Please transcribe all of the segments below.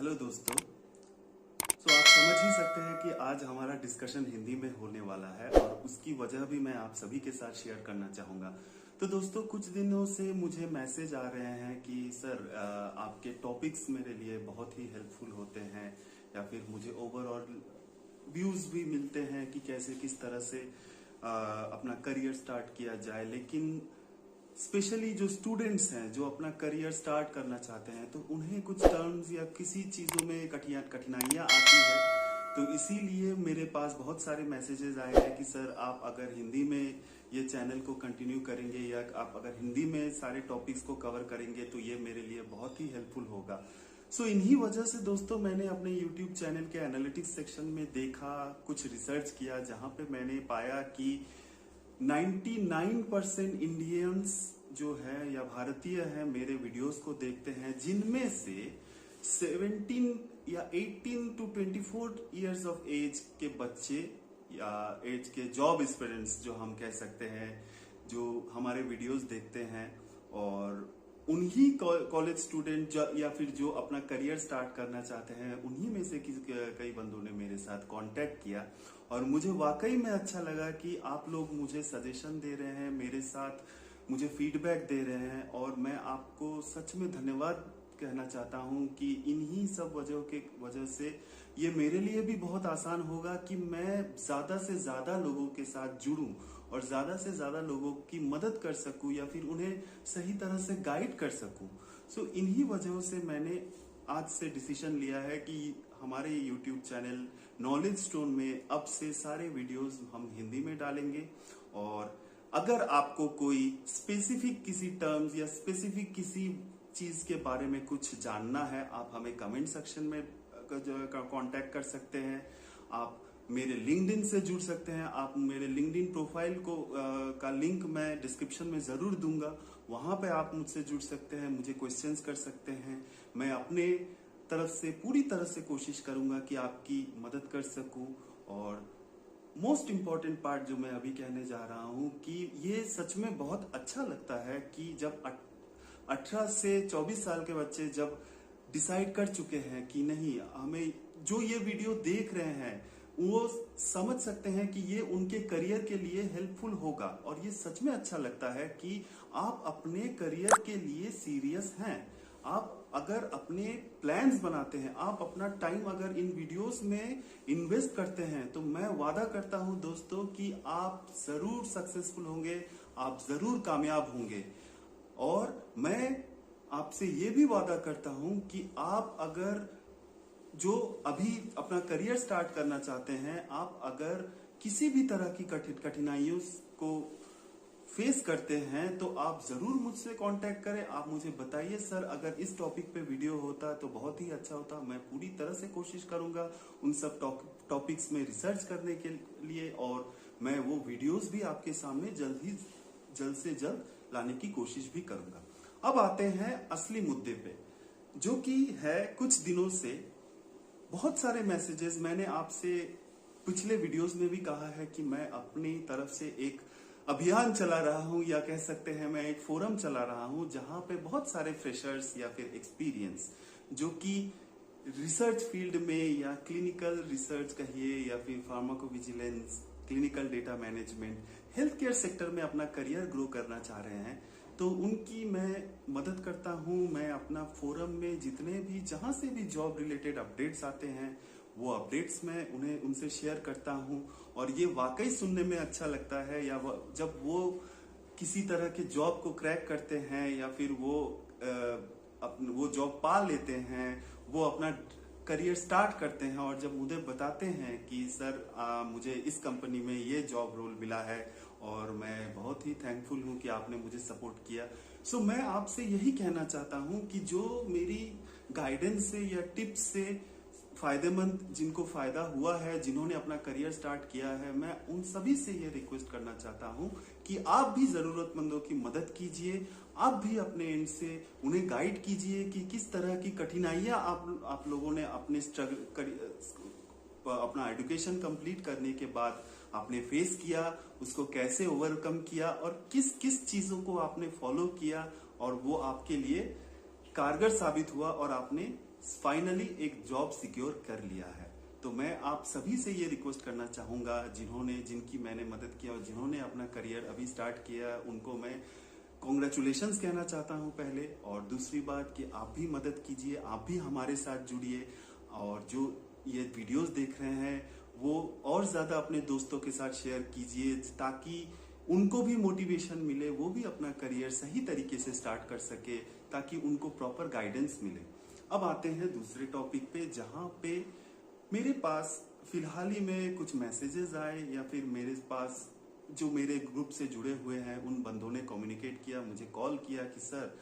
Hello दोस्तों। आप समझ ही सकते हैं कि आज हमारा डिस्कशन हिंदी में होने वाला है और उसकी वजह भी मैं आप सभी के साथ शेयर करना चाहूँगा। तो दोस्तों, कुछ दिनों से मुझे मैसेज आ रहे हैं कि सर आपके टॉपिक्स मेरे लिए बहुत ही हेल्पफुल होते हैं, या फिर मुझे ओवरऑल व्यूज़ भी मिलते हैं कि कैसे किस तरह से अपना करियर स्टार्ट किया जाए। लेकिन स्पेशली जो स्टूडेंट्स हैं जो अपना करियर स्टार्ट करना चाहते हैं, तो उन्हें कुछ टर्म्स या किसी चीज़ों में कठिनाइयाँ आती है। तो इसीलिए मेरे पास बहुत सारे मैसेजेस आए हैं कि सर आप अगर हिंदी में ये चैनल को कंटिन्यू करेंगे या आप अगर हिंदी में सारे टॉपिक्स को कवर करेंगे तो ये मेरे लिए बहुत ही हेल्पफुल होगा। इन्हीं वजह से दोस्तों मैंने अपने यूट्यूब चैनल के एनालिटिक्स सेक्शन में देखा, कुछ रिसर्च किया, जहाँ पे मैंने पाया कि 99% इंडियंस जो है या भारतीय है मेरे वीडियोस को देखते हैं, जिनमें से 17 या 18 टू 24 इयर्स ऑफ एज के बच्चे या एज के जॉब एस्पिरेंट्स जो हम कह सकते हैं, जो हमारे वीडियोस देखते हैं। और उन्हीं कॉलेज स्टूडेंट या फिर जो अपना करियर स्टार्ट करना चाहते हैं, उन्हीं में से कई बंदों ने मेरे साथ कांटेक्ट किया। और मुझे वाकई में अच्छा लगा कि आप लोग मुझे सजेशन दे रहे हैं, मेरे साथ मुझे फीडबैक दे रहे हैं, और मैं आपको सच में धन्यवाद कहना चाहता हूं कि इन्हीं सब वजह से ये मेरे लिए भी बहुत आसान होगा कि मैं ज्यादा से ज्यादा लोगों के साथ जुड़ूं और ज्यादा से ज्यादा लोगों की मदद कर सकूं या फिर उन्हें सही तरह से गाइड कर सकूं। इन्हीं वजहों से मैंने आज से डिसीजन लिया है कि हमारे YouTube चैनल नॉलेज स्टोन में अब से सारे वीडियोस हम हिंदी में डालेंगे। और अगर आपको कोई स्पेसिफिक किसी टर्म्स या स्पेसिफिक किसी चीज के बारे में कुछ जानना है, आप हमें कमेंट सेक्शन में कांटेक्ट कर सकते हैं। आप मेरे लिंक्डइन से जुड़ सकते हैं। आप मेरे लिंक्डइन प्रोफाइल का लिंक मैं डिस्क्रिप्शन में जरूर दूंगा, वहां पे आप मुझसे जुड़ सकते हैं, मुझे क्वेश्चंस कर सकते हैं। मैं अपने तरफ से पूरी तरह से कोशिश करूंगा कि आपकी मदद कर सकूं। और मोस्ट इम्पॉर्टेंट पार्ट जो मैं अभी कहने जा रहा हूं कि ये सच में बहुत अच्छा लगता है कि जब 18 से 24 साल के बच्चे जब डिसाइड कर चुके हैं कि नहीं, हमें जो ये वीडियो देख रहे हैं वो समझ सकते हैं कि ये उनके करियर के लिए हेल्पफुल होगा। और ये सच में अच्छा लगता है कि आप अपने करियर के लिए सीरियस हैं। आप अगर अपने प्लान्स बनाते हैं, आप अपना टाइम अगर इन वीडियोस में इन्वेस्ट करते हैं, तो मैं वादा करता हूं दोस्तों कि आप जरूर सक्सेसफुल होंगे, आप जरूर कामयाब होंगे। और मैं आपसे ये भी वादा करता हूं कि आप अगर जो अभी अपना करियर स्टार्ट करना चाहते हैं, आप अगर किसी भी तरह की कठिनाइयों को फेस करते हैं, तो आप जरूर मुझसे कांटेक्ट करें। आप मुझे बताइए सर अगर इस टॉपिक पे वीडियो होता तो बहुत ही अच्छा होता। मैं पूरी तरह से कोशिश करूंगा उन सब टॉपिक्स में रिसर्च करने के लिए, और मैं वो वीडियोस भी आपके सामने जल्द से जल्द लाने की कोशिश भी करूंगा। अब आते हैं असली मुद्दे पे, जो कि है कुछ दिनों से बहुत सारे मैसेजेस। मैंने आपसे पिछले वीडियोस में भी कहा है कि मैं अपनी तरफ से एक अभियान चला रहा हूं, या कह सकते हैं मैं एक फोरम चला रहा हूं, जहां पे बहुत सारे फ्रेशर्स या फिर एक्सपीरियंस जो कि रिसर्च फील्ड में या क्लिनिकल रिसर्च कहिए या फिर pharmacovigilance, clinical data management, health care sector में अपना करियर ग्रो करना चाह रहे हैं, तो उनकी मैं मदद करता हूं। मैं अपना फोरम में जितने भी जहां से भी जॉब रिलेटेड अपडेट्स आते हैं, वो अपडेट्स मैं उनसे शेयर करता हूं। और ये वाकई सुनने में अच्छा लगता है, या जब वो किसी तरह के जॉब को क्रैक करते हैं या फिर वो जॉब पा लेते हैं, वो अपना करियर स्टार्ट करते हैं, और जब मुझे बताते हैं कि सर मुझे इस कंपनी में ये जॉब रोल मिला है और मैं बहुत ही थैंकफुल हूं कि आपने मुझे सपोर्ट किया। मैं आपसे यही कहना चाहता हूं कि जो मेरी गाइडेंस से या टिप्स से फायदेमंद, जिनको फायदा हुआ है, जिन्होंने अपना करियर स्टार्ट किया है, मैं उन सभी से ये रिक्वेस्ट करना चाहता हूं कि आप भी जरूरतमंदों की मदद कीजिए। आप भी अपने एंड से उन्हें गाइड कीजिए कि किस तरह की कठिनाइयां आप लोगों ने अपने अपना एजुकेशन कंप्लीट करने के बाद आपने फेस किया, उसको कैसे ओवरकम किया और किस किस चीजों को आपने फॉलो किया और वो आपके लिए कारगर साबित हुआ और आपने फाइनली एक जॉब सिक्योर कर लिया है। तो मैं आप सभी से ये रिक्वेस्ट करना चाहूंगा, जिनकी मैंने मदद किया और जिन्होंने अपना करियर अभी स्टार्ट किया, उनको मैं कॉन्ग्रेचुलेशंस कहना चाहता हूं पहले। और दूसरी बात कि आप भी मदद कीजिए, आप भी हमारे साथ जुड़िए, और जो ये वीडियोस देख रहे हैं वो और ज्यादा अपने दोस्तों के साथ शेयर कीजिए, ताकि उनको भी मोटिवेशन मिले, वो भी अपना करियर सही तरीके से स्टार्ट कर सके, ताकि उनको प्रॉपर गाइडेंस मिले। अब आते हैं दूसरे टॉपिक पे, जहां पे मेरे पास फिलहाल ही में कुछ मैसेजेस आए, या फिर मेरे पास जो मेरे ग्रुप से जुड़े हुए हैं उन बंदों ने कम्युनिकेट किया, मुझे कॉल किया कि सर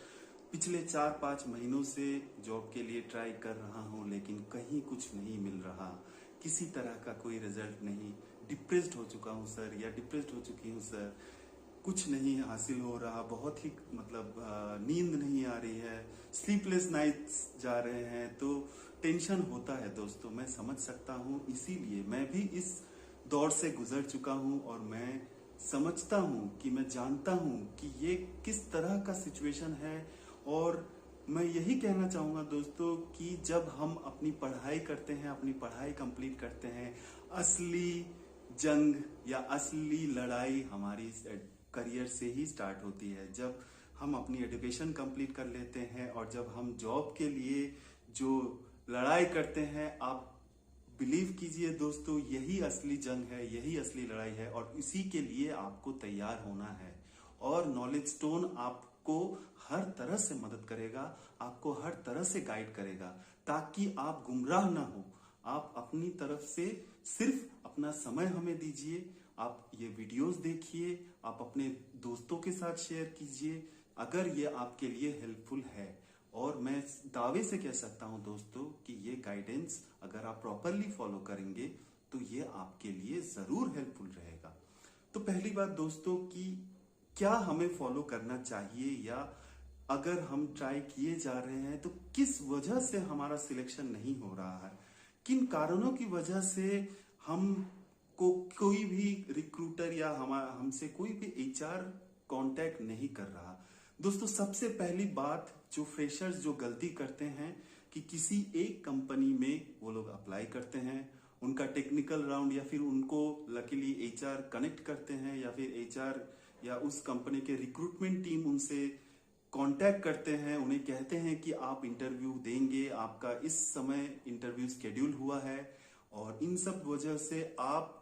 पिछले 4-5 महीनों से जॉब के लिए ट्राई कर रहा हूं, लेकिन कहीं कुछ नहीं मिल रहा, किसी तरह का कोई रिजल्ट नहीं, डिप्रेस्ड हो चुका हूं सर, या डिप्रेस्ड हो चुकी हूं सर, कुछ नहीं हासिल हो रहा, बहुत ही नींद नहीं आ रही है, स्लीपलेस नाइट्स जा रहे हैं। तो टेंशन होता है दोस्तों, मैं समझ सकता हूं, इसीलिए मैं भी इस दौर से गुजर चुका हूं, और मैं समझता हूं कि मैं जानता हूं कि ये किस तरह का सिचुएशन है। और मैं यही कहना चाहूंगा दोस्तों कि जब हम अपनी पढ़ाई करते हैं, अपनी पढ़ाई कंप्लीट करते हैं, असली जंग या असली लड़ाई हमारी करियर से ही स्टार्ट होती है। जब हम अपनी एजुकेशन कंप्लीट कर लेते हैं और जब हम जॉब के लिए जो लड़ाई करते हैं, आप बिलीव कीजिए दोस्तों, यही असली जंग है, यही असली लड़ाई है, और इसी के लिए आपको तैयार होना है। और नॉलेज स्टोन आपको हर तरह से मदद करेगा, आपको हर तरह से गाइड करेगा, ताकि आप गुमराह ना हो। आप अपनी तरफ से सिर्फ अपना समय हमें दीजिए, आप ये वीडियोस देखिए, आप अपने दोस्तों के साथ शेयर कीजिए अगर ये आपके लिए हेल्पफुल है। और मैं दावे से कह सकता हूं दोस्तों कि ये गाइडेंस अगर आप प्रॉपरली फॉलो करेंगे तो ये आपके लिए जरूर हेल्पफुल रहेगा। तो पहली बात दोस्तों कि क्या हमें फॉलो करना चाहिए, या अगर हम ट्राई किए जा रहे हैं तो किस वजह से हमारा सिलेक्शन नहीं हो रहा है, किन कारणों की वजह से हम को कोई भी रिक्रूटर या हमसे कोई भी एचआर कांटेक्ट नहीं कर रहा। दोस्तों सबसे पहली बात, जो फ्रेशर्स जो गलती करते हैं कि किसी एक कंपनी में वो लोग अप्लाई करते हैं, उनका टेक्निकल राउंड या फिर उनको लकीली एचआर कनेक्ट करते हैं, या फिर एचआर या उस कंपनी के रिक्रूटमेंट टीम उनसे कांटेक्ट करते हैं, उन्हें कहते हैं कि आप इंटरव्यू देंगे, आपका इस समय इंटरव्यू शेड्यूल हुआ है, और इन सब वजह से आप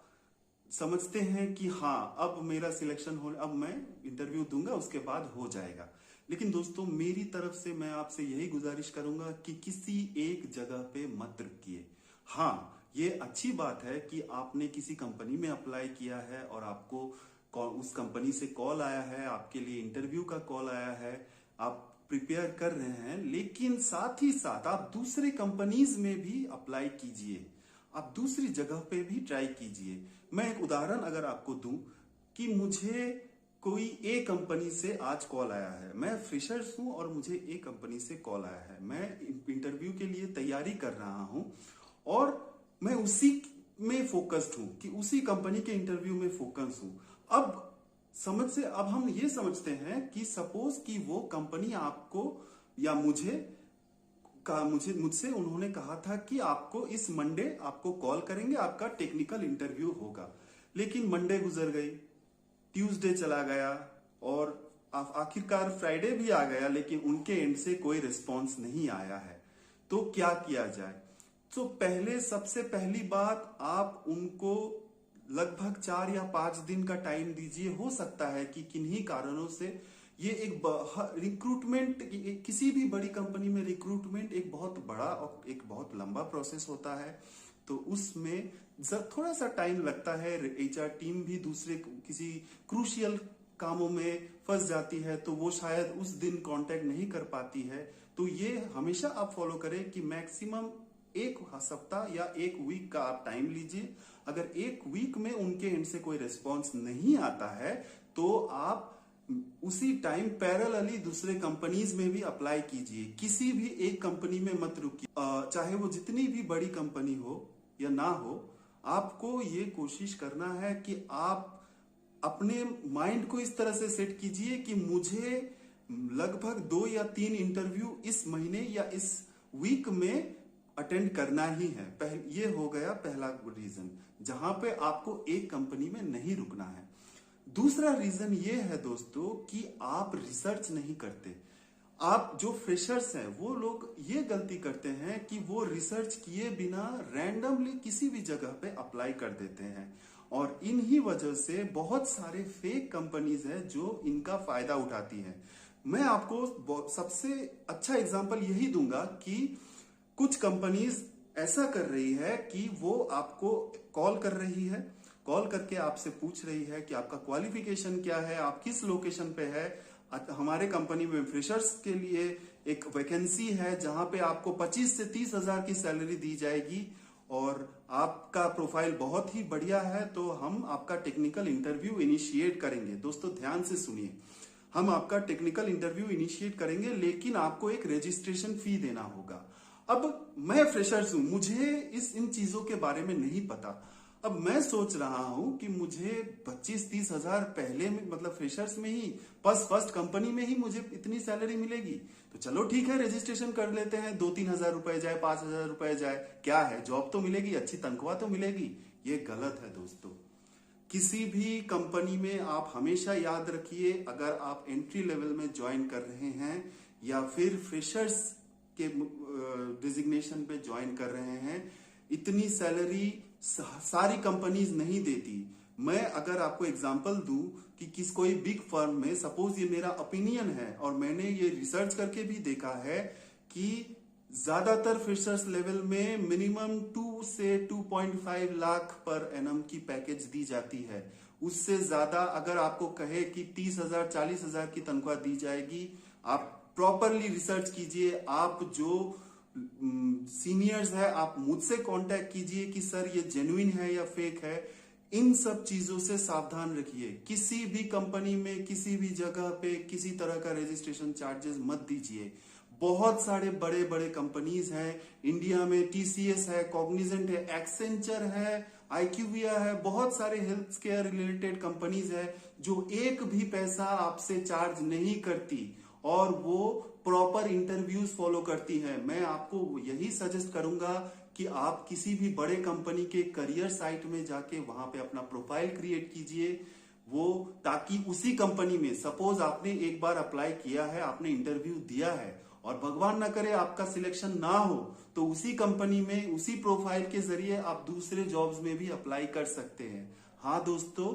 समझते हैं कि हाँ अब मेरा सिलेक्शन हो, अब मैं इंटरव्यू दूंगा उसके बाद हो जाएगा। लेकिन दोस्तों मेरी तरफ से मैं आपसे यही गुजारिश करूंगा कि किसी एक जगह पे मत रुकिए। हाँ ये अच्छी बात है कि आपने किसी कंपनी में अप्लाई किया है और आपको उस कंपनी से कॉल आया है, आपके लिए इंटरव्यू का कॉल आया है, आप प्रिपेयर कर रहे हैं, लेकिन साथ ही साथ आप दूसरे कंपनीज में भी अप्लाई कीजिए, आप दूसरी जगह पे भी ट्राई कीजिए। मैं एक उदाहरण अगर आपको दूं कि मुझे कोई ए कंपनी से आज कॉल आया है, मैं फ्रेशर्स हूं और मुझे ए कंपनी से कॉल आया है, मैं इंटरव्यू के लिए तैयारी कर रहा हूं और मैं उसी में फोकस्ड हूं कि उसी कंपनी के इंटरव्यू में फोकस हूं। अब हम ये समझते हैं कि सपोज कि वो कंपनी आपको या मुझसे उन्होंने कहा था कि आपको इस मंडे आपको कॉल करेंगे, आपका टेक्निकल इंटरव्यू होगा, लेकिन मंडे गुजर गई, ट्यूसडे चला गया और आखिरकार फ्राइडे भी आ गया, लेकिन उनके एंड से कोई रिस्पॉन्स नहीं आया है। तो क्या किया जाए? तो सबसे पहली बात, आप उनको लगभग 4 या 5 दिन का टाइम दीजिए। हो सकता है कि किन्हीं कारणों से ये एक रिक्रूटमेंट, किसी भी बड़ी कंपनी में रिक्रूटमेंट एक बहुत बड़ा और एक बहुत लंबा प्रोसेस होता है, तो उसमें थोड़ा सा टाइम लगता है। एचआर टीम भी दूसरे किसी क्रूशियल कामों में फंस जाती है, तो वो शायद उस दिन कांटेक्ट नहीं कर पाती है। तो ये हमेशा आप फॉलो करें कि मैक्सिमम 1 सप्ताह या 1 वीक का आप टाइम लीजिए। अगर 1 वीक में उनके एंड से कोई रिस्पॉन्स नहीं आता है तो आप उसी टाइम पैरेलली दूसरे कंपनीज में भी अप्लाई कीजिए। किसी भी एक कंपनी में मत रुकिए, चाहे वो जितनी भी बड़ी कंपनी हो या ना हो। आपको ये कोशिश करना है कि आप अपने माइंड को इस तरह से सेट कीजिए कि मुझे लगभग 2 या 3 इंटरव्यू इस महीने या इस वीक में अटेंड करना ही है। ये हो गया पहला रीजन, जहां पे आपको एक कंपनी में नहीं रुकना है। दूसरा रीजन ये है दोस्तों कि आप रिसर्च नहीं करते। आप जो फ्रेशर्स हैं वो लोग ये गलती करते हैं कि वो रिसर्च किए बिना रैंडमली किसी भी जगह पे अप्लाई कर देते हैं, और इन्हीं वजह से बहुत सारे फेक कंपनीज हैं जो इनका फायदा उठाती हैं। मैं आपको सबसे अच्छा एग्जांपल यही दूंगा कि कुछ कंपनीज ऐसा कर रही है कि वो आपको कॉल कर रही है, कॉल करके आपसे पूछ रही है कि आपका क्वालिफिकेशन क्या है, आप किस लोकेशन पे है। हमारे कंपनी में फ्रेशर्स के लिए एक वैकेंसी है जहां पे आपको 25 से 30 हजार की सैलरी दी जाएगी, और आपका प्रोफाइल बहुत ही बढ़िया है तो हम आपका टेक्निकल इंटरव्यू इनिशिएट करेंगे। दोस्तों ध्यान से सुनिए, हम आपका टेक्निकल इंटरव्यू इनिशिएट करेंगे, लेकिन आपको एक रजिस्ट्रेशन फी देना होगा। अब मैं फ्रेशर्स हूं, मुझे इन चीजों के बारे में नहीं पता। अब मैं सोच रहा हूं कि मुझे 25-30 हजार पहले में, मतलब फ्रेशर्स में ही, फर्स्ट कंपनी में ही मुझे इतनी सैलरी मिलेगी, तो चलो ठीक है रजिस्ट्रेशन कर लेते हैं। 2-3 हजार रुपए जाए, 5 हजार रुपए जाए, क्या है, जॉब तो मिलेगी, अच्छी तनख्वाह तो मिलेगी। ये गलत है दोस्तों। किसी भी कंपनी में आप हमेशा याद रखिए, अगर आप एंट्री लेवल में ज्वाइन कर रहे हैं या फिर फ्रेशर्स के डिजिग्नेशन पे ज्वाइन कर रहे हैं, इतनी सैलरी सारी कंपनीज नहीं देती। मैं अगर आपको एग्जांपल दूं कि कोई बिग फर्म में, सपोज ये मेरा ओपिनियन है और मैंने ये रिसर्च करके भी देखा है कि ज्यादातर फ्रेशर्स लेवल में मिनिमम 2 से 2.5 लाख पर एनम की पैकेज दी जाती है। उससे ज्यादा अगर आपको कहे कि 30,000 40,000 की तनख्वाह दी जाएगी, आप प्रॉपरली रिसर्च कीजिए। आप जो सीनियर्स है आप मुझसे कांटेक्ट कीजिए कि सर ये जेन्युइन है या फेक है। इन सब चीजों से सावधान रखिए। किसी भी कंपनी में किसी भी जगह पे किसी तरह का रजिस्ट्रेशन चार्जेस मत दीजिए। बहुत सारे बड़े बड़े कंपनीज हैं इंडिया में, टीसीएस है, कॉग्निजेंट है, एक्सेंचर है, आईक्यूविया है, बहुत सारे हेल्थ केयर रिलेटेड कंपनीज है जो एक भी पैसा आपसे चार्ज नहीं करती और वो प्रॉपर इंटरव्यूज फॉलो करती है। मैं आपको यही सजेस्ट करूंगा कि आप किसी भी बड़े कंपनी के करियर साइट में जाके वहां पे अपना प्रोफाइल क्रिएट कीजिए, वो ताकि उसी कंपनी में, सपोज आपने एक बार अप्लाई किया है, आपने इंटरव्यू दिया है और भगवान ना करे आपका सिलेक्शन ना हो, तो उसी कंपनी में उसी प्रोफाइल के जरिए आप दूसरे जॉब्स में भी अप्लाई कर सकते हैं। हाँ दोस्तों,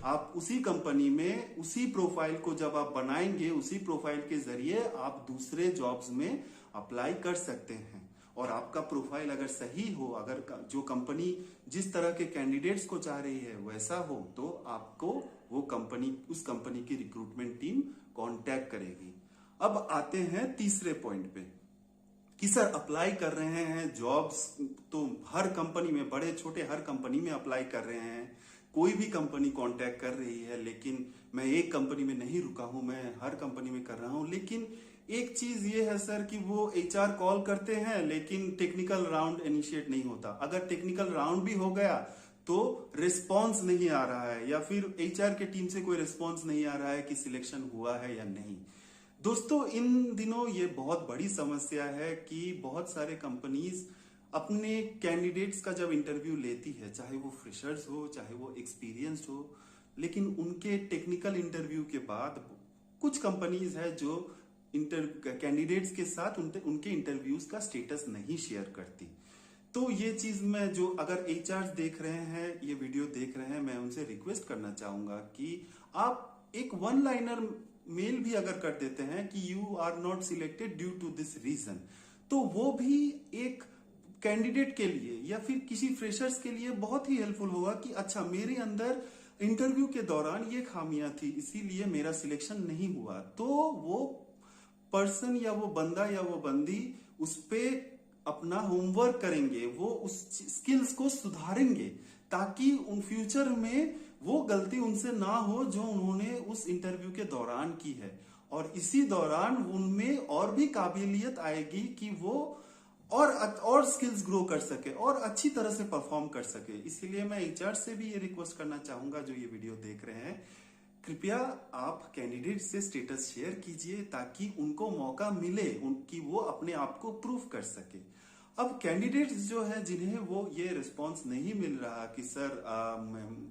आप उसी कंपनी में उसी प्रोफाइल को जब आप बनाएंगे, उसी प्रोफाइल के जरिए आप दूसरे जॉब्स में अप्लाई कर सकते हैं। और आपका प्रोफाइल अगर सही हो, अगर जो कंपनी जिस तरह के कैंडिडेट्स को चाह रही है वैसा हो, तो आपको वो कंपनी, उस कंपनी की रिक्रूटमेंट टीम कांटेक्ट करेगी। अब आते हैं तीसरे पॉइंट पे कि सर अप्लाई कर रहे हैं जॉब्स तो हर कंपनी में, बड़े छोटे हर कंपनी में अप्लाई कर रहे हैं, कोई भी कंपनी कांटेक्ट कर रही है, लेकिन मैं एक कंपनी में नहीं रुका हूं, मैं हर कंपनी में कर रहा हूं। लेकिन एक चीज ये है सर कि वो एचआर कॉल करते हैं लेकिन टेक्निकल राउंड इनिशिएट नहीं होता। अगर टेक्निकल राउंड भी हो गया तो रिस्पॉन्स नहीं आ रहा है, या फिर एचआर के टीम से कोई रिस्पॉन्स नहीं आ रहा है कि सिलेक्शन हुआ है या नहीं। दोस्तों इन दिनों ये बहुत बड़ी समस्या है कि बहुत सारे कंपनीज अपने कैंडिडेट्स का जब इंटरव्यू लेती है, चाहे वो फ्रेशर्स हो चाहे वो एक्सपीरियंस्ड हो, लेकिन उनके टेक्निकल इंटरव्यू के बाद कुछ कंपनीज है जो कैंडिडेट्स के साथ उनके इंटरव्यूज का स्टेटस नहीं शेयर करती। तो ये चीज मैं, जो अगर एचआर देख रहे हैं, ये वीडियो देख रहे हैं, मैं उनसे रिक्वेस्ट करना चाहूंगा कि आप एक 1 लाइनर मेल भी अगर कर देते हैं कि you are not selected due to this reason, तो वो भी एक कैंडिडेट के लिए या फिर किसी फ्रेशर्स के लिए बहुत ही हेल्पफुल होगा कि अच्छा, मेरे अंदर इंटरव्यू के दौरान ये खामियां थी इसीलिए मेरा सिलेक्शन नहीं हुआ। तो वो पर्सन या वो बंदा या वो बंदी उस पे अपना होमवर्क करेंगे, वो उस स्किल्स को सुधारेंगे ताकि उन फ्यूचर में वो गलती उनसे ना हो जो उन्होंने उस इंटरव्यू के दौरान की है, और इसी दौरान उनमें और भी काबिलियत आएगी कि वो और स्किल्स ग्रो कर सके और अच्छी तरह से परफॉर्म कर सके। इसीलिए मैं एचआर से भी ये रिक्वेस्ट करना चाहूंगा जो ये वीडियो देख रहे हैं कृपया आप कैंडिडेट से स्टेटस शेयर कीजिए ताकि उनको मौका मिले उनकी वो अपने आप को प्रूव कर सके। अब कैंडिडेट्स जो है जिन्हें वो ये रिस्पांस नहीं मिल रहा कि सर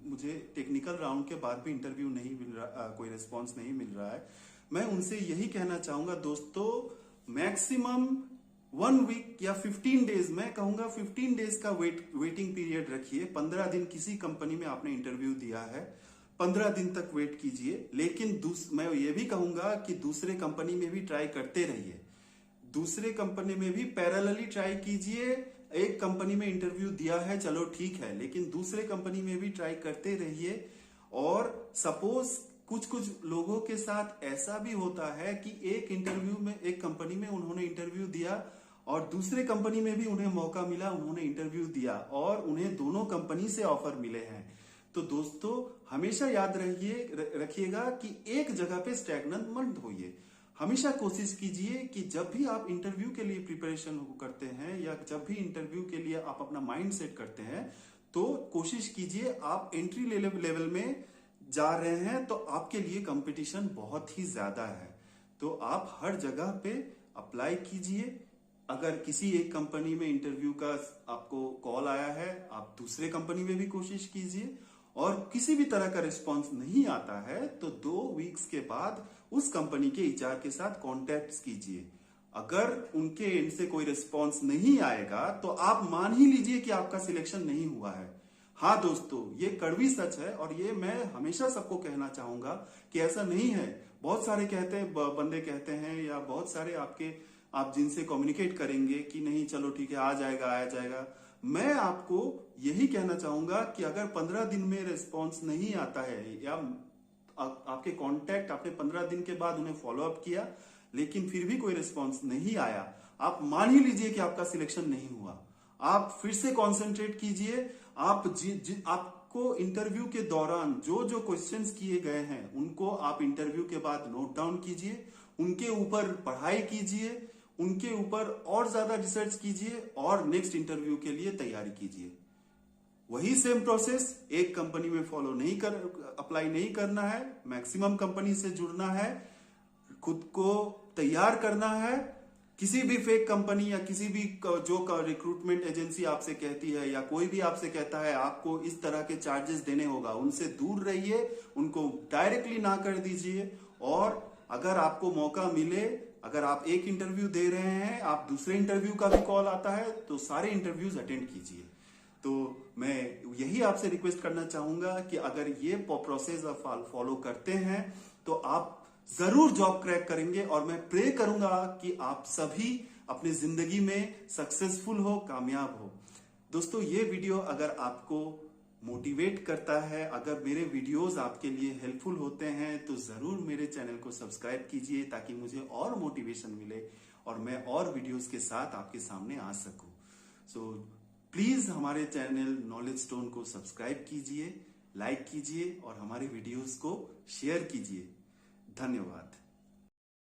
मुझे टेक्निकल राउंड के बाद भी इंटरव्यू नहीं मिल रहा, कोई रिस्पांस नहीं मिल रहा है, मैं उनसे यही कहना चाहूंगा दोस्तों, मैक्सिमम 1 वीक या 15 डेज, मैं कहूंगा 15 डेज का वेटिंग पीरियड रखिए। 15 दिन किसी कंपनी में आपने इंटरव्यू दिया है, 15 दिन तक वेट कीजिए। लेकिन मैं ये भी कहूंगा कि दूसरे कंपनी में भी ट्राई करते रहिए, दूसरे कंपनी में भी पैरेलली ट्राई कीजिए। एक कंपनी में इंटरव्यू दिया है चलो ठीक है, लेकिन दूसरे कंपनी में भी ट्राई करते रहिए। और सपोज कुछ कुछ लोगों के साथ ऐसा भी होता है कि एक इंटरव्यू में, एक कंपनी में उन्होंने इंटरव्यू दिया और दूसरे कंपनी में भी उन्हें मौका मिला, उन्होंने इंटरव्यू दिया और उन्हें दोनों कंपनी से ऑफर मिले हैं। तो दोस्तों हमेशा याद रखिएगा कि एक जगह पे स्टैग्नेंट मत होइए। हमेशा कोशिश कीजिए कि जब भी आप इंटरव्यू के लिए प्रिपरेशन करते हैं या जब भी इंटरव्यू के लिए आप अपना माइंड सेट करते हैं, तो कोशिश कीजिए आप एंट्री लेवल में जा रहे हैं तो आपके लिए कंपटीशन बहुत ही ज्यादा है। तो आप हर जगह पे अप्लाई कीजिए। अगर किसी एक कंपनी में इंटरव्यू का आपको कॉल आया है, आप दूसरे कंपनी में भी कोशिश कीजिए और किसी भी तरह का रिस्पांस नहीं आता है तो 2 वीक्स के बाद उस कंपनी के एचआर के साथ कॉन्टेक्ट कीजिए। अगर उनके एंड से कोई रिस्पांस नहीं आएगा तो आप मान ही लीजिए कि आपका सिलेक्शन नहीं हुआ है। हाँ दोस्तों, ये कड़वी सच है और ये मैं हमेशा सबको कहना चाहूंगा कि ऐसा नहीं है। बहुत सारे बंदे कहते हैं या बहुत सारे आप जिनसे कम्युनिकेट करेंगे कि नहीं चलो ठीक है आ जाएगा। मैं आपको यही कहना चाहूंगा कि अगर 15 दिन में रिस्पांस नहीं आता है या आपके कांटेक्ट आपने 15 दिन के बाद उन्हें फॉलो अप किया लेकिन फिर भी कोई रिस्पांस नहीं आया, आप मान ही लीजिए कि आपका सिलेक्शन नहीं हुआ। आप फिर से कंसंट्रेट कीजिए। आपको इंटरव्यू के दौरान जो क्वेश्चंस किए गए हैं उनको आप इंटरव्यू के बाद नोट डाउन कीजिए, उनके ऊपर पढ़ाई कीजिए, उनके ऊपर और ज्यादा रिसर्च कीजिए और नेक्स्ट इंटरव्यू के लिए तैयारी कीजिए। वही सेम प्रोसेस एक कंपनी में अप्लाई नहीं करना है, मैक्सिमम कंपनी से जुड़ना है, खुद को तैयार करना है। किसी भी फेक कंपनी या किसी भी जो रिक्रूटमेंट एजेंसी आपसे कहती है या कोई भी आपसे कहता है आपको इस तरह के चार्जेस देने होगा, उनसे दूर रहिए, उनको डायरेक्टली ना कर दीजिए। और अगर आपको मौका मिले, अगर आप एक इंटरव्यू दे रहे हैं, आप दूसरे इंटरव्यू का भी कॉल आता है तो सारे इंटरव्यूज अटेंड कीजिए। तो मैं यही आपसे रिक्वेस्ट करना चाहूंगा कि अगर ये प्रोसेस आप फॉलो करते हैं तो आप जरूर जॉब क्रैक करेंगे और मैं प्रे करूंगा कि आप सभी अपनी जिंदगी में सक्सेसफुल हो, कामयाब हो। दोस्तों ये वीडियो अगर आपको मोटिवेट करता है, अगर मेरे वीडियोस आपके लिए हेल्पफुल होते हैं तो जरूर मेरे चैनल को सब्सक्राइब कीजिए ताकि मुझे और मोटिवेशन मिले और मैं और वीडियोस के साथ आपके सामने आ सकूं। सो प्लीज हमारे चैनल नॉलेज स्टोन को सब्सक्राइब कीजिए, लाइक कीजिए और हमारे वीडियोस को शेयर कीजिए। धन्यवाद।